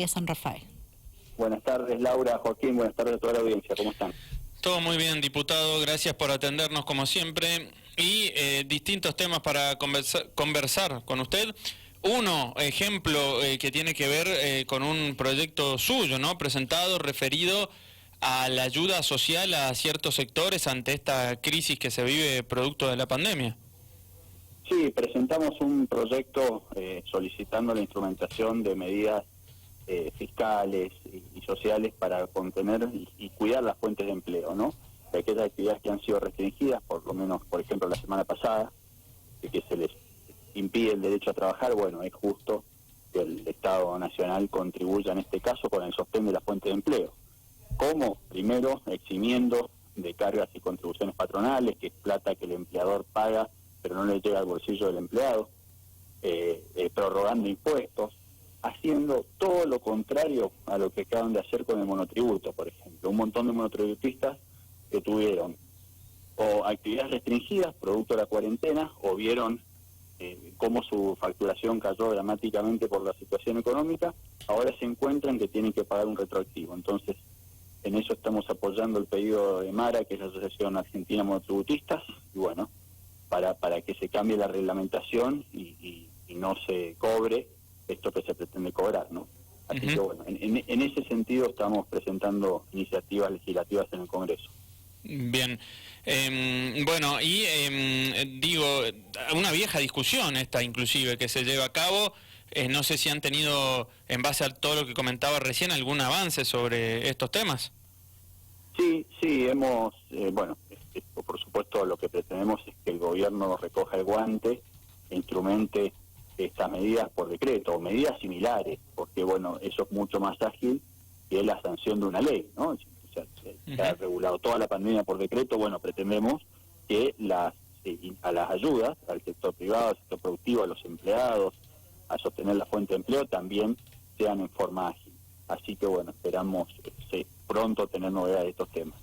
de San Rafael. Buenas tardes, Laura, Joaquín, buenas tardes a toda la audiencia, ¿cómo están? Todo muy bien, diputado, gracias por atendernos como siempre y distintos temas para conversar con usted. Uno, ejemplo que tiene que ver con un proyecto suyo, ¿no? Presentado, referido a la ayuda social a ciertos sectores ante esta crisis que se vive producto de la pandemia. Sí, presentamos un proyecto solicitando la instrumentación de medidas fiscales y sociales para contener y cuidar las fuentes de empleo, ¿no? De aquellas actividades que han sido restringidas, por lo menos, por ejemplo, la semana pasada, que se les impide el derecho a trabajar. Bueno, es justo que el Estado Nacional contribuya en este caso con el sostén de las fuentes de empleo. ¿Cómo? Primero, eximiendo de cargas y contribuciones patronales, que es plata que el empleador paga, pero no le llega al bolsillo del empleado, prorrogando impuestos, haciendo todo lo contrario a lo que acaban de hacer con el monotributo, por ejemplo. Un montón de monotributistas que tuvieron o actividades restringidas producto de la cuarentena, o vieron cómo su facturación cayó dramáticamente por la situación económica, ahora se encuentran que tienen que pagar un retroactivo. Entonces, en eso estamos apoyando el pedido de MARA, que es la Asociación Argentina de Monotributistas, y bueno, para que se cambie la reglamentación y no se cobre esto que se pretende cobrar, ¿no? Así que bueno, en ese sentido estamos presentando iniciativas legislativas en el Congreso. Bien, bueno, y digo, una vieja discusión esta inclusive que se lleva a cabo, no sé si han tenido, en base a todo lo que comentaba recién, algún avance sobre estos temas. Sí, hemos, por supuesto lo que pretendemos es que el gobierno recoja el guante e instrumente estas medidas por decreto, o medidas similares, porque bueno, eso es mucho más ágil que la sanción de una ley, ¿no? O sea, se ha regulado toda la pandemia por decreto. Bueno, pretendemos que a las ayudas, al sector privado, al sector productivo, a los empleados, a sostener la fuente de empleo, también sean en forma ágil. Así que bueno, esperamos pronto tener novedades de estos temas.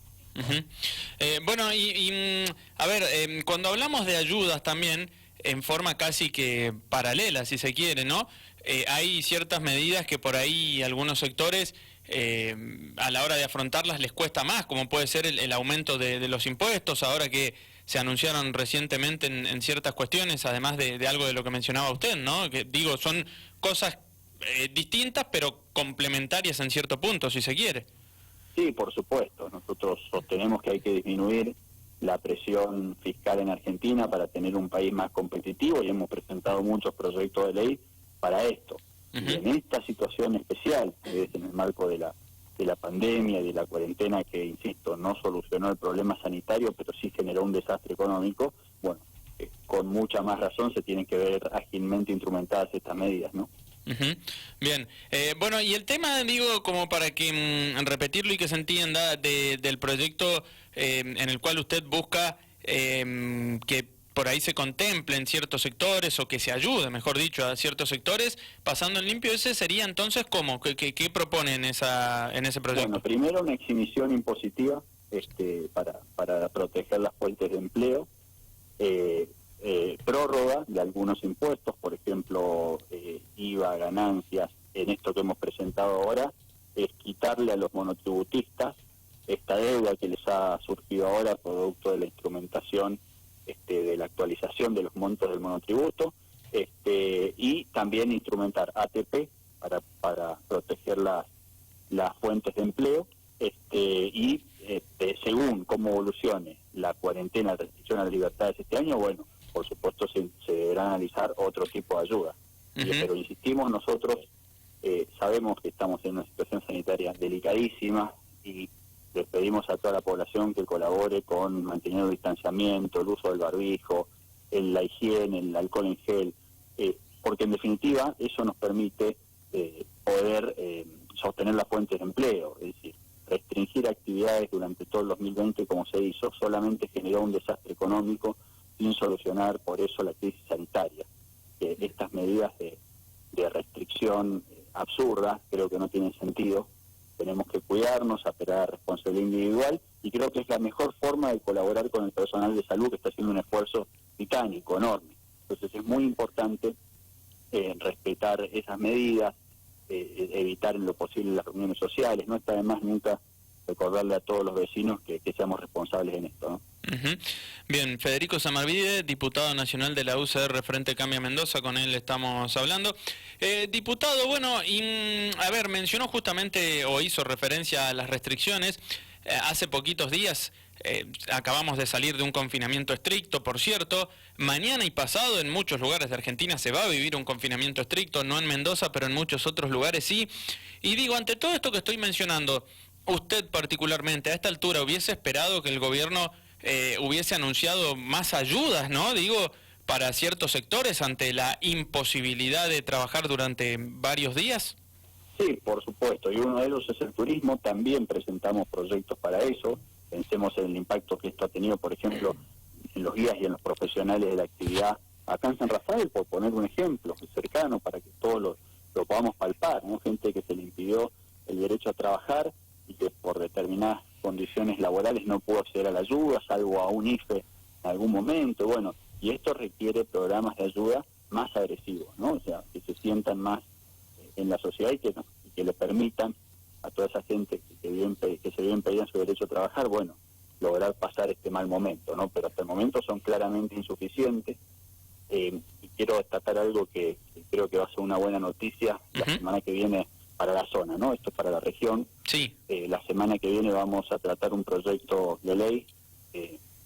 Bueno, a ver, cuando hablamos de ayudas también, en forma casi que paralela, si se quiere, ¿no? Hay ciertas medidas que por ahí algunos sectores, a la hora de afrontarlas, les cuesta más, como puede ser el aumento de los impuestos, ahora que se anunciaron recientemente en ciertas cuestiones, además de algo de lo que mencionaba usted, ¿no? Que digo, son cosas distintas, pero complementarias en cierto punto, si se quiere. Sí, por supuesto. Nosotros sostenemos que hay que disminuir la presión fiscal en Argentina para tener un país más competitivo, y hemos presentado muchos proyectos de ley para esto. Y en esta situación especial, que es en el marco de la pandemia y de la cuarentena, que, insisto, no solucionó el problema sanitario, pero sí generó un desastre económico, bueno, con mucha más razón se tienen que ver ágilmente instrumentadas estas medidas, ¿no? Bien, bueno, y el tema, digo, como para que repetirlo y que se entienda, del proyecto en el cual usted busca que por ahí se contemplen ciertos sectores, o que se ayude, mejor dicho, a ciertos sectores, pasando en limpio, ese sería entonces ¿cómo? ¿Qué propone en ese proyecto? Bueno, primero una exhibición impositiva para proteger las fuentes de empleo, prórroga de algunos impuestos, por ejemplo, IVA, ganancias. En esto que hemos presentado ahora es quitarle a los monotributistas esta deuda que les ha surgido ahora producto de la instrumentación de la actualización de los montos del monotributo, y también instrumentar ATP para proteger las fuentes de empleo, y según cómo evolucione la cuarentena, la restricción a las libertades este año, bueno, por supuesto se deberá analizar otro tipo de ayuda. Pero insistimos, nosotros sabemos que estamos en una situación sanitaria delicadísima, y les pedimos a toda la población que colabore con mantener el distanciamiento, el uso del barbijo, la higiene, el alcohol en gel, porque en definitiva eso nos permite poder sostener las fuentes de empleo. Es decir, restringir actividades durante todo el 2020 como se hizo solamente generó un desastre económico sin solucionar por eso la crisis sanitaria. Estas medidas de restricción absurdas creo que no tienen sentido. Tenemos que cuidarnos, apelar a responsabilidad individual, y creo que es la mejor forma de colaborar con el personal de salud, que está haciendo un esfuerzo titánico, enorme. Entonces es muy importante respetar esas medidas, evitar en lo posible las reuniones sociales. No está de más nunca recordarle a todos los vecinos que seamos responsables en esto, ¿no? Uh-huh. Bien, Federico Samarvide, diputado nacional de la UCR Frente Cambia Mendoza, con él estamos hablando. Diputado, bueno, a ver, mencionó justamente o hizo referencia a las restricciones. Hace poquitos días acabamos de salir de un confinamiento estricto, por cierto. Mañana y pasado en muchos lugares de Argentina se va a vivir un confinamiento estricto, no en Mendoza, pero en muchos otros lugares sí. Y digo, ante todo esto que estoy mencionando, usted particularmente a esta altura hubiese esperado que el gobierno hubiese anunciado más ayudas, ¿no? Digo, para ciertos sectores ante la imposibilidad de trabajar durante varios días. Sí, por supuesto, y uno de ellos es el turismo. También presentamos proyectos para eso. Pensemos en el impacto que esto ha tenido, por ejemplo, en los guías y en los profesionales de la actividad acá en San Rafael, por poner un ejemplo cercano para que todos lo podamos palpar, ¿no? Gente que se le impidió el derecho a trabajar y que por determinadas condiciones laborales no pudo acceder a la ayuda, salvo a un IFE en algún momento. Bueno, y esto requiere programas de ayuda más agresivos, ¿no? O sea, que se sientan más en la sociedad y que le permitan a toda esa gente que se vive impedida su derecho a trabajar, bueno, lograr pasar este mal momento, ¿no? Pero hasta el momento son claramente insuficientes. Y quiero destacar algo que creo que va a ser una buena noticia la semana que viene para la zona, ¿no? Esto es para la región. Sí. La semana que viene vamos a tratar un proyecto de ley.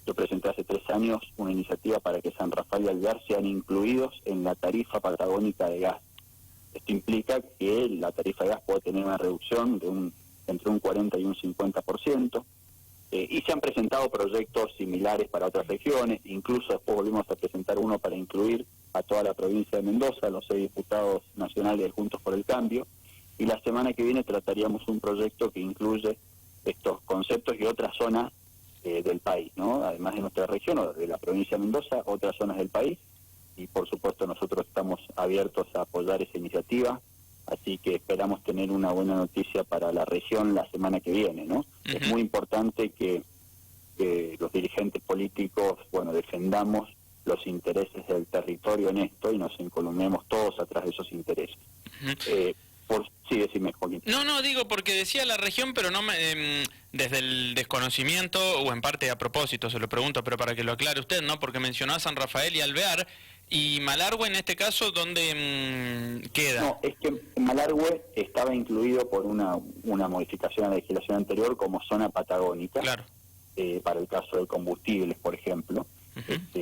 Yo presenté hace 3 años una iniciativa para que San Rafael y Alvear sean incluidos en la tarifa patagónica de gas. Esto implica que la tarifa de gas puede tener una reducción de entre un 40 y un 50%. Y se han presentado proyectos similares para otras regiones. Incluso después volvimos a presentar uno para incluir a toda la provincia de Mendoza, los 6 diputados nacionales de Juntos por el Cambio. Y la semana que viene trataríamos un proyecto que incluye estos conceptos y otras zonas del país, ¿no? Además de nuestra región o de la provincia de Mendoza, otras zonas del país. Y por supuesto nosotros estamos abiertos a apoyar esa iniciativa, así que esperamos tener una buena noticia para la región la semana que viene, ¿no? Es muy importante que los dirigentes políticos, bueno, defendamos los intereses del territorio en esto y nos encolumnemos todos atrás de esos intereses. Sí, decime, Joaquín. No, digo porque decía la región, pero no desde el desconocimiento, o en parte a propósito, se lo pregunto, pero para que lo aclare usted, ¿no? Porque mencionó a San Rafael y Alvear, y Malargüe en este caso, ¿dónde queda? No, es que Malargüe estaba incluido por una modificación a la legislación anterior como zona patagónica, claro. Para el caso de combustibles, por ejemplo.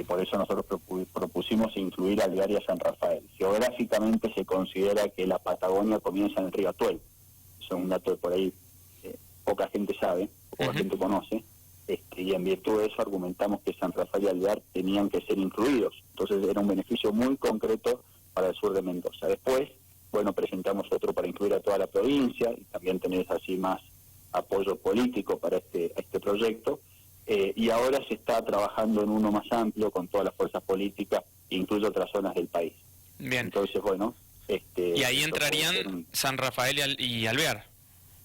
Por eso nosotros propusimos incluir Alvear y a San Rafael. Geográficamente se considera que la Patagonia comienza en el río Atuel. Eso es un dato que por ahí poca gente sabe, poca gente conoce, y en virtud de eso argumentamos que San Rafael y Alvear tenían que ser incluidos. Entonces era un beneficio muy concreto para el sur de Mendoza. Después, bueno, presentamos otro para incluir a toda la provincia y también tener así más apoyo político para este proyecto. Y ahora se está trabajando en uno más amplio con todas las fuerzas políticas, incluso otras zonas del país. Bien. Entonces, bueno... y ahí entrarían San Rafael y Alvear.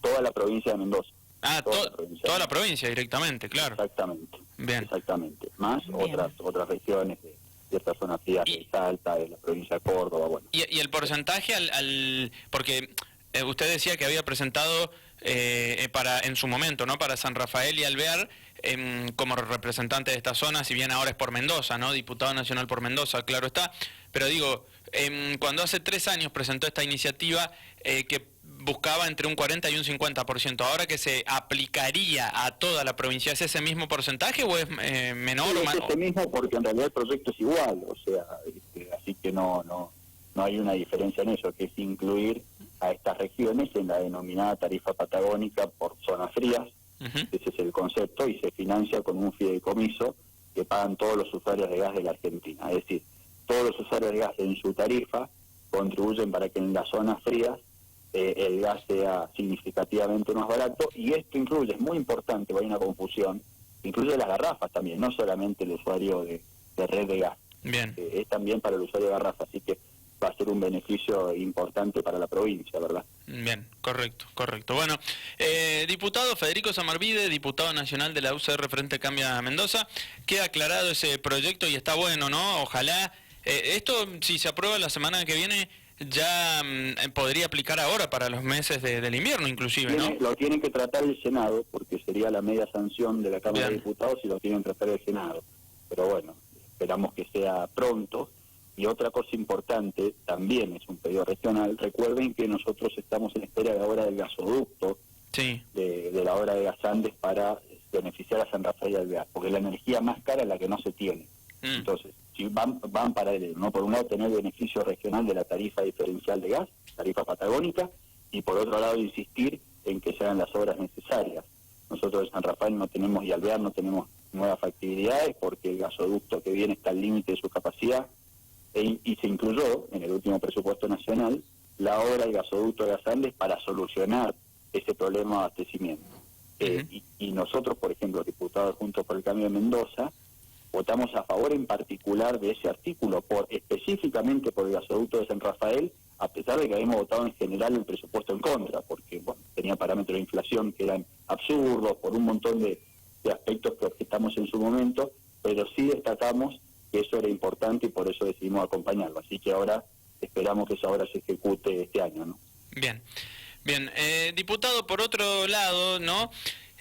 Toda la provincia de Mendoza. Ah, toda la provincia directamente, claro. Exactamente. Bien. Exactamente. Más otras regiones de ciertas zonas frías de Salta, de la provincia de Córdoba, bueno. ¿Y el porcentaje porque usted decía que había presentado en su momento, ¿no? Para San Rafael y Alvear, como representante de esta zona, si bien ahora es por Mendoza, ¿no? Diputado nacional por Mendoza, claro está. Pero digo, cuando hace 3 años presentó esta iniciativa que buscaba entre un 40 y un 50%, ¿ahora que se aplicaría a toda la provincia, es ese mismo porcentaje o es menor? Sí, o más? Es ese mismo, porque en realidad el proyecto es igual, o sea, así que no hay una diferencia en eso, que es incluir a estas regiones en la denominada tarifa patagónica por zonas frías. Ese es el concepto, y se financia con un fideicomiso que pagan todos los usuarios de gas de la Argentina. Es decir, todos los usuarios de gas en su tarifa contribuyen para que en las zonas frías el gas sea significativamente más barato, y esto incluye, es muy importante, hay una confusión, incluye las garrafas también, no solamente el usuario de red de gas. Bien. Es también para el usuario de garrafa, así que va a ser un beneficio importante para la provincia, ¿verdad? Bien, correcto. Bueno, diputado Federico Samarvide, diputado nacional de la UCR Frente Cambia Mendoza, queda aclarado ese proyecto y está bueno, ¿no? Ojalá, esto si se aprueba la semana que viene, ya podría aplicar ahora para los meses del invierno inclusive, ¿no? Lo tiene que tratar el Senado, porque sería la media sanción de la Cámara de Diputados y lo tienen que tratar el Senado. Pero bueno, esperamos que sea pronto. Y otra cosa importante, también es un pedido regional, recuerden que nosotros estamos en espera de la obra del gasoducto, sí, de la obra de Gasandes para beneficiar a San Rafael del Gas, porque la energía más cara es la que no se tiene. Entonces, si van paralelo, ¿no? Por un lado tener beneficio regional de la tarifa diferencial de gas, tarifa patagónica, y por otro lado insistir en que se hagan las obras necesarias. Nosotros en San Rafael no tenemos, y Alvear no tenemos nuevas factibilidades porque el gasoducto que viene está al límite de su capacidad, y se incluyó en el último presupuesto nacional la obra del gasoducto de Gasandes para solucionar ese problema de abastecimiento. Y nosotros, por ejemplo, diputados Juntos por el Cambio de Mendoza, votamos a favor en particular de ese artículo, específicamente por el gasoducto de San Rafael, a pesar de que habíamos votado en general el presupuesto en contra, porque bueno, tenía parámetros de inflación que eran absurdos, por un montón de aspectos que objetamos en su momento, pero sí destacamos que eso era importante y por eso decidimos acompañarlo. Así que ahora esperamos que esa obra se ejecute este año, ¿no? Bien. Diputado, por otro lado, ¿no?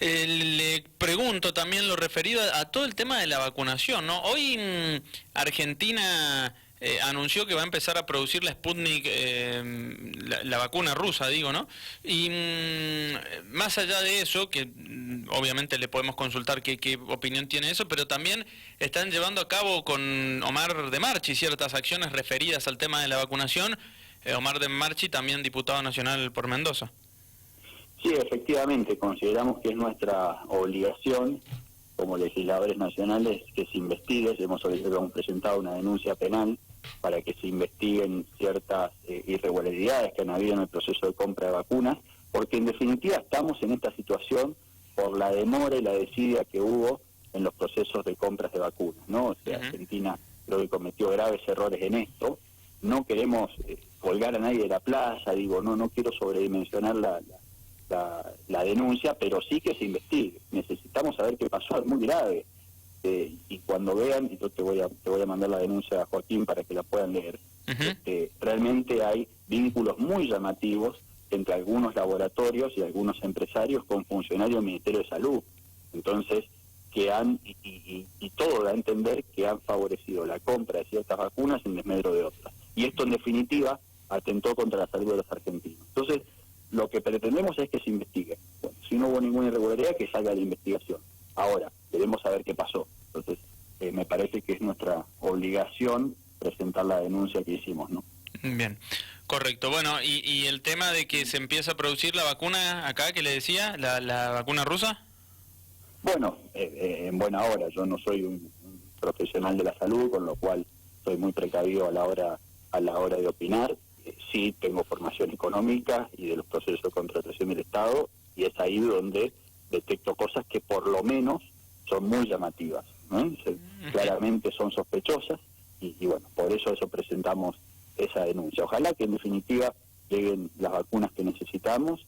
Le pregunto también lo referido a todo el tema de la vacunación, ¿no? Hoy Argentina anunció que va a empezar a producir la Sputnik, la vacuna rusa, digo, ¿no? Y más allá de eso, que obviamente le podemos consultar qué opinión tiene eso, pero también están llevando a cabo con Omar de Marchi ciertas acciones referidas al tema de la vacunación. Omar de Marchi, también diputado nacional por Mendoza. Sí, efectivamente, consideramos que es nuestra obligación como legisladores nacionales que se investigue. Hemos presentado una denuncia penal para que se investiguen ciertas irregularidades que han habido en el proceso de compra de vacunas, porque en definitiva estamos en esta situación por la demora y la desidia que hubo en los procesos de compras de vacunas, ¿no? O sea, Argentina creo que cometió graves errores en esto. No queremos colgar a nadie de la plaza, no quiero sobredimensionar la denuncia, pero sí que se investigue. Necesitamos saber qué pasó, es muy grave. Y cuando vean, y yo te voy a mandar la denuncia a Joaquín para que la puedan leer, realmente hay vínculos muy llamativos entre algunos laboratorios y algunos empresarios con funcionarios del Ministerio de Salud. Entonces, que y todo da a entender que han favorecido la compra de ciertas vacunas en desmedro de otras. Y esto, en definitiva, atentó contra la salud de los argentinos. Entonces, lo que pretendemos es que se investigue. Bueno, si no hubo ninguna irregularidad, que salga la investigación. Ahora, debemos saber qué pasó. Entonces, me parece que es nuestra obligación presentar la denuncia que hicimos, ¿no? Bien, correcto. Bueno, y el tema de que se empieza a producir la vacuna acá, que le decía, la vacuna rusa. Bueno, en buena hora. Yo no soy un profesional de la salud, con lo cual soy muy precavido a la hora de opinar. Sí tengo formación económica y de los procesos de contratación del Estado, y es ahí donde detecto cosas que por lo menos son muy llamativas, ¿no? Claramente son sospechosas, y bueno, por eso presentamos esa denuncia. Ojalá que en definitiva lleguen las vacunas que necesitamos,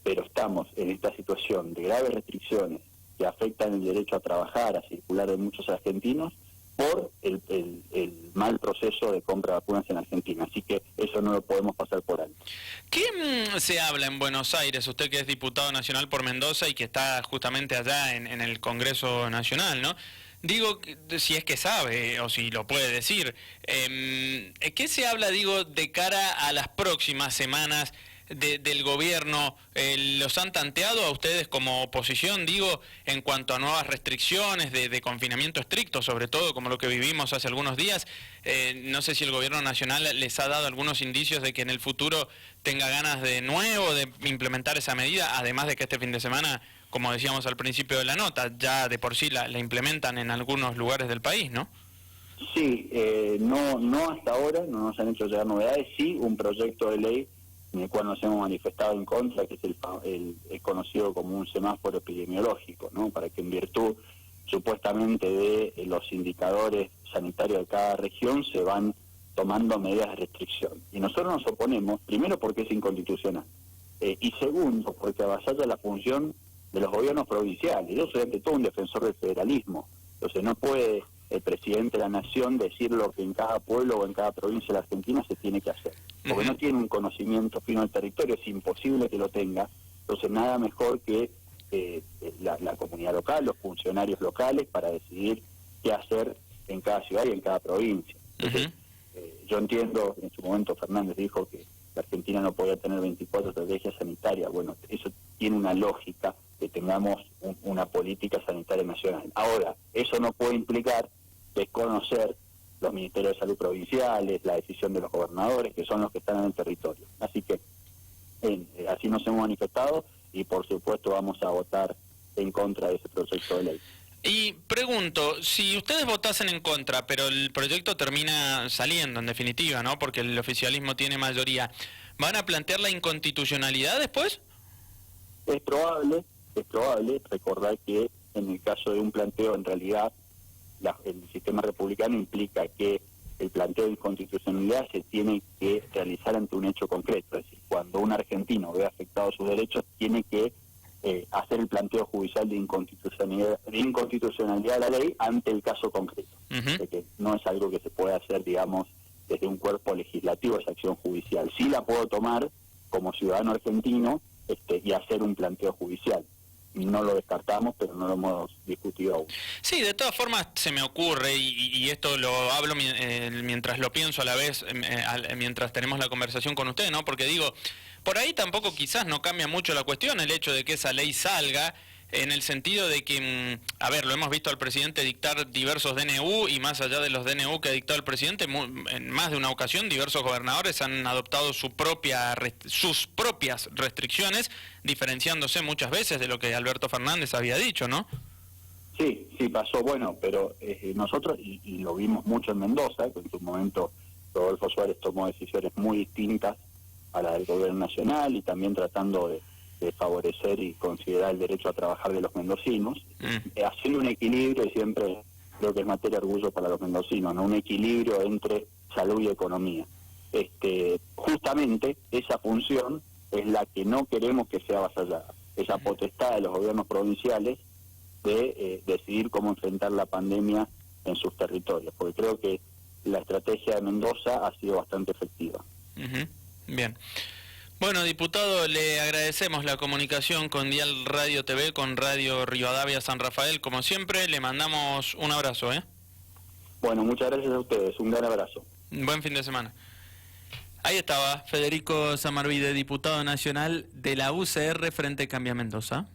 pero estamos en esta situación de graves restricciones que afectan el derecho a trabajar, a circular de muchos argentinos, por el mal proceso de compra de vacunas en Argentina. Así que eso no lo podemos pasar por alto. ¿Qué se habla en Buenos Aires, usted que es diputado nacional por Mendoza y que está justamente allá en el Congreso Nacional, ¿no? Digo, si es que sabe o si lo puede decir, ¿qué se habla, digo, de cara a las próximas semanas del gobierno? ¿Los han tanteado a ustedes como oposición, digo, en cuanto a nuevas restricciones de confinamiento estricto, sobre todo como lo que vivimos hace algunos días? No sé si el gobierno nacional les ha dado algunos indicios de que en el futuro tenga ganas de nuevo de implementar esa medida, además de que este fin de semana, como decíamos al principio de la nota, ya de por sí la implementan en algunos lugares del país, ¿no? Sí, no hasta ahora, no nos han hecho llegar novedades. Sí, un proyecto de ley en el cual nos hemos manifestado en contra, que es el conocido como un semáforo epidemiológico, ¿no? Para que en virtud supuestamente de los indicadores sanitarios de cada región se van tomando medidas de restricción. Y nosotros nos oponemos, primero porque es inconstitucional, y segundo porque avasalla la función de los gobiernos provinciales. Yo soy ante todo un defensor del federalismo, entonces no puede el presidente de la nación decir lo que en cada pueblo o en cada provincia de la Argentina se tiene que hacer. porque no tiene un conocimiento fino del territorio, es imposible que lo tenga. Entonces nada mejor que la comunidad local, los funcionarios locales, para decidir qué hacer en cada ciudad y en cada provincia. Entonces, yo entiendo, en su momento Fernández dijo que la Argentina no podía tener 24 estrategias sanitarias. Bueno, eso tiene una lógica, que tengamos una política sanitaria nacional. Ahora, eso no puede implicar desconocer los ministerios de salud provinciales, la decisión de los gobernadores, que son los que están en el territorio. Así que así nos hemos manifestado y por supuesto vamos a votar en contra de ese proyecto de ley. Y pregunto, si ustedes votasen en contra, pero el proyecto termina saliendo en definitiva, ¿no? Porque el oficialismo tiene mayoría, ¿van a plantear la inconstitucionalidad después? Es probable. Recordar que en el caso de un planteo, en realidad, el sistema republicano implica que el planteo de inconstitucionalidad se tiene que realizar ante un hecho concreto. Es decir, cuando un argentino ve afectados sus derechos, tiene que hacer el planteo judicial de inconstitucionalidad de la ley ante el caso concreto. De que no es algo que se puede hacer, digamos, desde un cuerpo legislativo, esa acción judicial. Sí la puedo tomar como ciudadano argentino y hacer un planteo judicial. No lo descartamos, pero no lo hemos discutido aún. Sí, de todas formas se me ocurre, y esto lo hablo mientras lo pienso a la vez, mientras tenemos la conversación con usted, ¿no? Porque digo, por ahí tampoco quizás no cambia mucho la cuestión el hecho de que esa ley salga, en el sentido de que, a ver, lo hemos visto al presidente dictar diversos DNU, y más allá de los DNU que ha dictado el presidente, en más de una ocasión diversos gobernadores han adoptado sus propias restricciones, diferenciándose muchas veces de lo que Alberto Fernández había dicho, ¿no? Sí, pasó, bueno, pero nosotros, y lo vimos mucho en Mendoza, que en su momento Rodolfo Suárez tomó decisiones muy distintas a la del gobierno nacional, y también tratando de favorecer y considerar el derecho a trabajar de los mendocinos, haciendo un equilibrio, y siempre creo que es materia de orgullo para los mendocinos, ¿no? Un equilibrio entre salud y economía. Justamente esa función es la que no queremos que sea avasallada, esa potestad de los gobiernos provinciales de decidir cómo enfrentar la pandemia en sus territorios, porque creo que la estrategia de Mendoza ha sido bastante efectiva. Bien. Bueno, diputado, le agradecemos la comunicación con Dial Radio TV, con Radio Rivadavia San Rafael, como siempre. Le mandamos un abrazo, Bueno, muchas gracias a ustedes, un gran abrazo. Buen fin de semana. Ahí estaba Federico Samarvide, diputado nacional de la UCR Frente Cambia Mendoza.